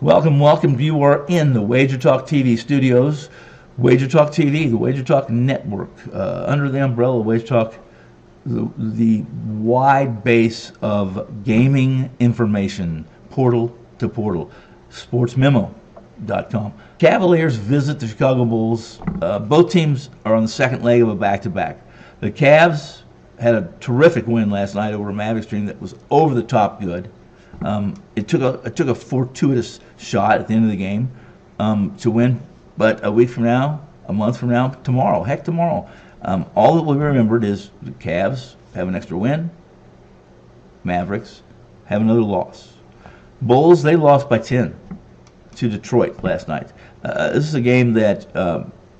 Welcome, welcome. You are in the Wager Talk TV studios. Wager Talk TV, the Wager Talk network, under the umbrella of Wager Talk, the wide base of gaming information, portal to portal, sportsmemo.com. Cavaliers visit the Chicago Bulls. Both teams are on the second leg of a back-to-back. The Cavs had a terrific win last night over a Mavericks team that was over the top good. It took a fortuitous shot at the end of the game to win, but a week from now, a month from now, tomorrow, all that will be remembered is the Cavs have an extra win, Mavericks have another loss. Bulls, they lost by 10 to Detroit last night. This is a game that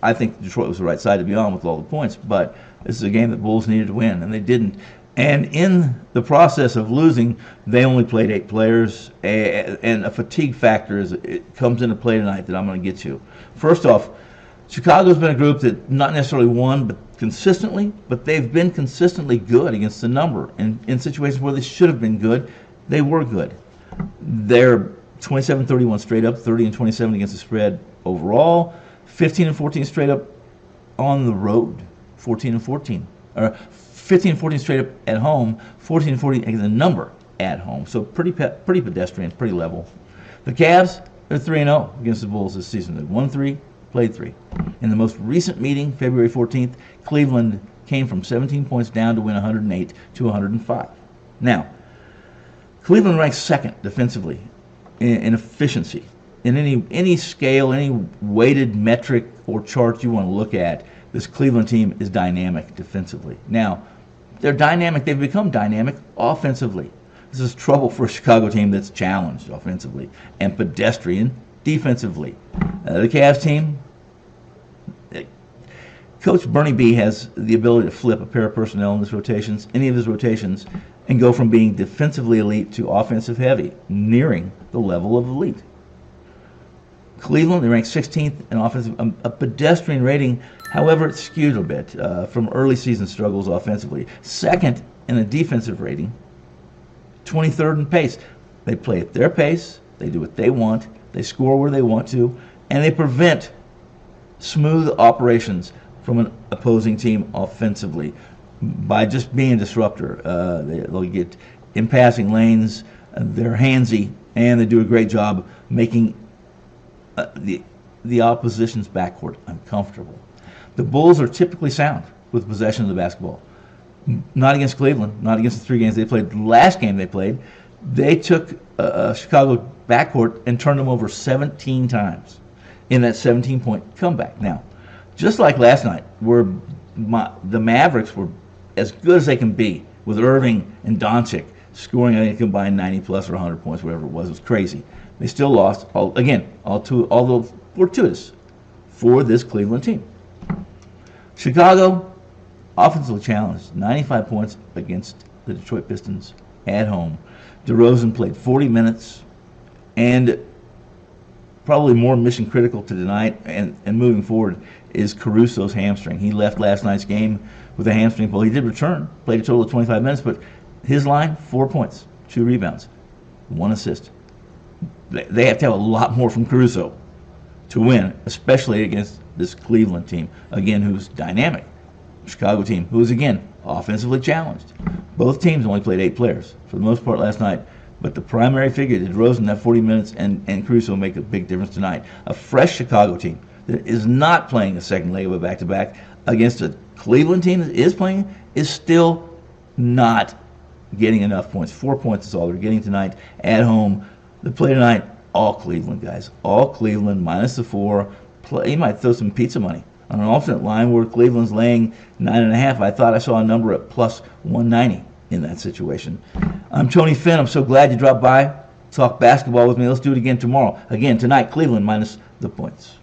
I think Detroit was the right side to be on with all the points, but this is a game that Bulls needed to win, and they didn't. And in the process of losing, they only played 8 players, and a fatigue factor it comes into play tonight that I'm going to get to. First off, Chicago's been a group that not necessarily won, but they've been consistently good against the number. And in situations where they should have been good, they were good. They're 27-31 straight up, 30-27 against the spread overall, 15-14 straight up on the road, 14-14. Or 15-14 straight up at home, 14-14 against the number at home. So pretty pedestrian, pretty level. The Cavs, they're 3-0 against the Bulls this season. They won 3, played 3. In the most recent meeting, February 14th, Cleveland came from 17 points down to win 108 to 105. Now, Cleveland ranks second defensively in efficiency. In any scale, any weighted metric or chart you want to look at, this Cleveland team is dynamic defensively. Now, they're dynamic. They've become dynamic offensively. This is trouble for a Chicago team that's challenged offensively and pedestrian defensively. The Cavs team, Coach Bernie B has the ability to flip a pair of personnel in his rotations, any of his rotations, and go from being defensively elite to offensive heavy, nearing the level of elite. Cleveland, they rank 16th in offensive, a pedestrian rating. However, it's skewed a bit from early season struggles offensively. Second in a defensive rating, 23rd in pace. They play at their pace, they do what they want, they score where they want to, and they prevent smooth operations from an opposing team offensively by just being a disruptor. They'll get in passing lanes, they're handsy, and they do a great job making the opposition's backcourt uncomfortable. The Bulls are typically sound with possession of the basketball. Not against Cleveland, not against the 3 games they played. The last game they played, they took a Chicago backcourt and turned them over 17 times in that 17-point comeback. Now, just like last night, where the Mavericks were as good as they can be with Irving and Doncic scoring, I think, combined 90-plus or 100 points, whatever it was crazy. They still lost, although fortuitous, for this Cleveland team. Chicago, offensively challenged, 95 points against the Detroit Pistons at home. DeRozan played 40 minutes, and probably more mission critical to tonight and moving forward is Caruso's hamstring. He left last night's game with a hamstring pull. He did return, played a total of 25 minutes, but his line, 4 points, 2 rebounds, 1 assist. They have to have a lot more from Caruso to win, especially against this Cleveland team, again, who's dynamic. Chicago team, who is, again, offensively challenged. Both teams only played 8 players for the most part last night, but the primary figure, did DeRozan have 40 minutes, and Caruso make a big difference tonight. A fresh Chicago team that is not playing a second leg of a back-to-back against a Cleveland team that is playing is still not getting enough points. 4 points is all they're getting tonight at home. The play tonight, all Cleveland, guys. All Cleveland, minus the 4. You might throw some pizza money on an alternate line where Cleveland's laying 9.5. I thought I saw a number at plus 190 in that situation. I'm Tony Finn. I'm so glad you dropped by. Talk basketball with me. Let's do it again tomorrow. Again, tonight, Cleveland minus the points.